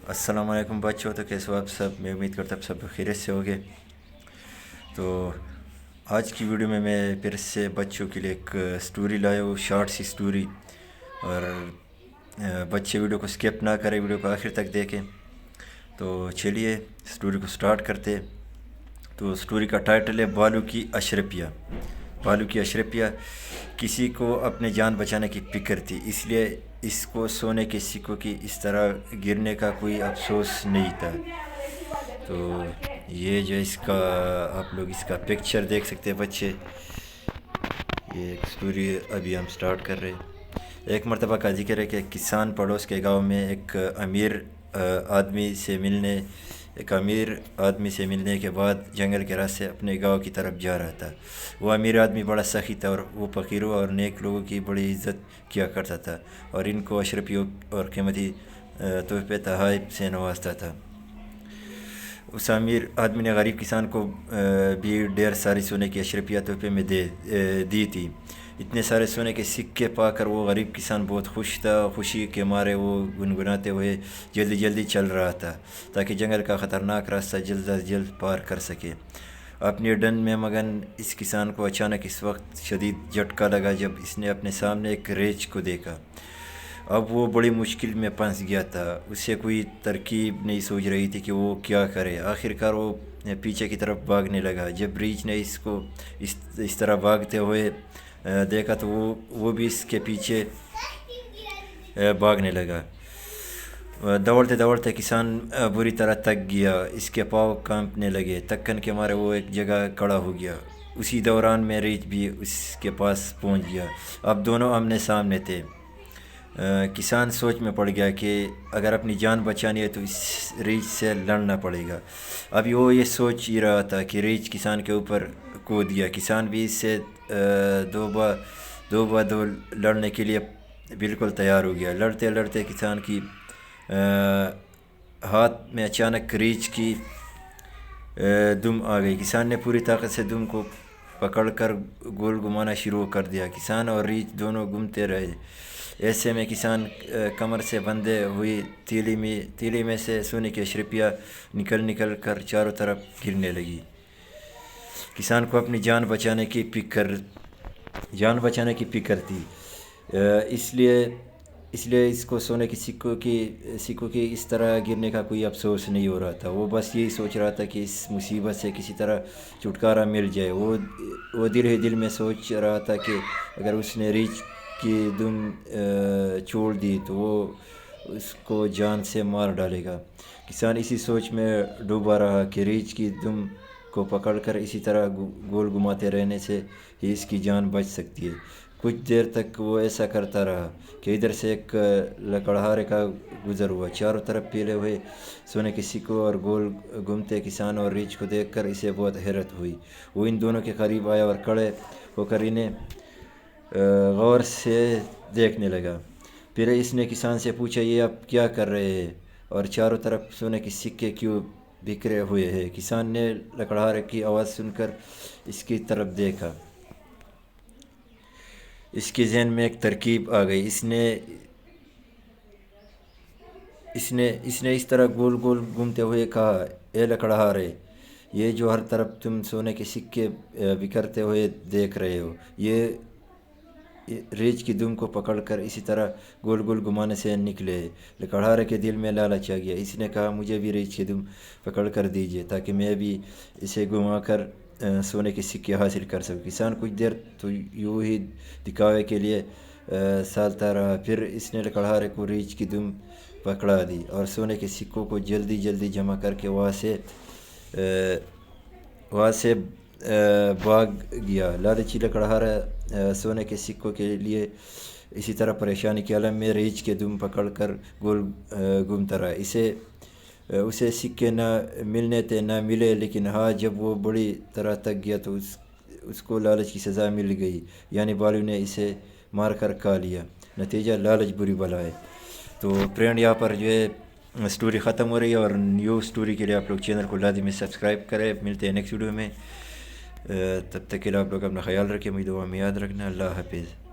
السلام علیکم بچوں، تو کیسے ہو آپ سب؟ میں امید کرتا ہوں سب خیریت سے ہوگے۔ تو آج کی ویڈیو میں پھر سے بچوں کے لیے ایک سٹوری لایا ہوں، شارٹ سی سٹوری، اور بچے ویڈیو کو سکپ نہ کریں، ویڈیو کو آخر تک دیکھیں۔ تو چلیے سٹوری کو سٹارٹ کرتے۔ تو سٹوری کا ٹائٹل ہے بالو کی اشرفیہ۔ بالو کی اشرفیہ کسی کو اپنے جان بچانے کی فکر تھی، اس لیے اس کو سونے کے سکوں کی اس طرح گرنے کا کوئی افسوس نہیں تھا۔ تو یہ جو اس کا آپ لوگ اس کا پکچر دیکھ سکتے ہیں بچے۔ یہ ایک سٹوری ابھی ہم سٹارٹ کر رہے ہیں۔ ایک مرتبہ کا ذکر ہے کہ کسان پڑوس کے گاؤں میں ایک امیر آدمی سے ملنے کے بعد جنگل کے راستے اپنے گاؤں کی طرف جا رہا تھا۔ وہ امیر آدمی بڑا سخی تھا اور وہ فقیروں اور نیک لوگوں کی بڑی عزت کیا کرتا تھا اور ان کو اشرفیوں اور قیمتی تحفے تحائف سے نوازتا تھا۔ اس امیر آدمی نے غریب کسان کو بھی ڈھیر ساری سونے کی اشرفیہ تحفے میں دی تھی۔ اتنے سارے سونے کے سکے پا کر وہ غریب کسان بہت خوش تھا۔ خوشی کے مارے وہ گنگناتے ہوئے جلدی چل رہا تھا تاکہ جنگل کا خطرناک راستہ جلد از جلد پار کر سکے۔ اپنی ڈن میں مگن اس کسان کو اچانک اس وقت شدید جھٹکا لگا جب اس نے اپنے سامنے ایک ریچھ کو دیکھا۔ اب وہ بڑی مشکل میں پھنس گیا تھا۔ اسے کوئی ترکیب نہیں سوچ رہی تھی کہ وہ کیا کرے۔ آخرکار وہ پیچھے کی طرف بھاگنے لگا۔ جب ریچھ نے اس کو اس طرح بھاگتے ہوئے دیکھا تو وہ بھی اس کے پیچھے بھاگنے لگا۔ دوڑتے کسان بری طرح تک گیا، اس کے پاؤں کانپنے لگے۔ تھکن کے مارے وہ ایک جگہ کھڑا ہو گیا۔ اسی دوران میں ریچھ بھی اس کے پاس پہنچ گیا۔ اب دونوں آمنے سامنے تھے۔ کسان سوچ میں پڑ گیا کہ اگر اپنی جان بچانی ہے تو اس ریچھ سے لڑنا پڑے گا۔ اب وہ یہ سوچ ہی رہا تھا کہ ریچھ کسان کے اوپر کود گیا۔ کسان بھی اس سے دو لڑنے کے لیے بالکل تیار ہو گیا۔ لڑتے کسان کی ہاتھ میں اچانک ریچھ کی دم آ گئی۔ کسان نے پوری طاقت سے دم کو پکڑ کر گول گھمانا شروع کر دیا۔ کسان اور ریچھ دونوں گھومتے رہے۔ ایسے میں کسان کمر سے بندھے ہوئی تیلی میں سے سونے کی اشرفیہ نکل کر چاروں طرف گرنے لگی۔ کسان کو اپنی جان بچانے کی فکر تھی، اس لیے اس کو سونے کی سکوں کی اس طرح گرنے کا کوئی افسوس نہیں ہو رہا تھا۔ وہ بس یہی سوچ رہا تھا کہ اس مصیبت سے کسی طرح چھٹکارا مل جائے۔ وہ دل میں سوچ رہا تھا کہ اگر اس نے ریچھ کی دم چھوڑ دی تو وہ اس کو جان سے مار ڈالے گا۔ کسان اسی سوچ میں ڈوبا رہا کہ ریچھ کی دم کو پکڑ کر اسی طرح گول گھماتے رہنے سے ہی اس کی جان بچ سکتی ہے۔ کچھ دیر تک وہ ایسا کرتا رہا کہ ادھر سے ایک لکڑہارے کا گزر ہوا۔ چاروں طرف پھیلے ہوئے سونے کے سکوں اور گول گھومتے کسان اور ریچھ کو دیکھ کر اسے بہت حیرت ہوئی۔ وہ ان دونوں کے قریب آیا اور کھڑے ہو کر انہیں غور سے دیکھنے لگا۔ پھر اس نے کسان سے پوچھا، یہ آپ کیا کر رہے ہیں اور چاروں طرف سونے کے سکے کیوں بکھرے ہوئے ہیں؟ کسان نے لکڑہارے کی آواز سن کر اس کی طرف دیکھا۔ اس کے ذہن میں ایک ترکیب آ گئی۔ اس نے اس طرح گول گھومتے ہوئے کہا، اے لکڑہارے، یہ جو ہر طرف تم سونے کے سکے بکھرتے ہوئے دیکھ رہے ہو، یہ ریچھ کی دم کو پکڑ کر اسی طرح گول گھمانے سے نکلے ہیں۔ لکڑہارے کے دل میں لالچ آ گیا۔ اس نے کہا، مجھے بھی ریچھ کی دم پکڑ کر دیجیے تاکہ میں بھی اسے گھما کر سونے کے سکے حاصل کر سکوں۔ کسان کچھ دیر تو یوں ہی دکھاوے کے لیے سالتا رہا، پھر اس نے لکڑہارے کو ریچھ کی دم پکڑا دی اور سونے کے سکوں کو جلدی جمع کر کے وہاں سے بھاگ گیا۔ لالچی لکڑہارا سونے کے سکوں کے لیے اسی طرح پریشانی کے عالم میں ریچھ کے دم پکڑ کر گول گھومتا رہا۔ اسے سکے نہ ملنے تھے نہ ملے، لیکن جب وہ بڑی طرح تک گیا تو اس کو لالچ کی سزا مل گئی، یعنی بالو نے اسے مار کر کھا لیا۔ نتیجہ، لالچ بری بلا ہے۔ تو فرینڈ، یہاں پر جو ہے سٹوری ختم ہو رہی ہے، اور نیو سٹوری کے لیے آپ لوگ چینل کو لازمی سبسکرائب کریں۔ ملتے ہیں نیکسٹ ویڈیو میں، تب تک کے لیے آپ لوگ اپنا خیال رکھیں، مجھے دعا میں یاد رکھنا۔ اللہ حافظ۔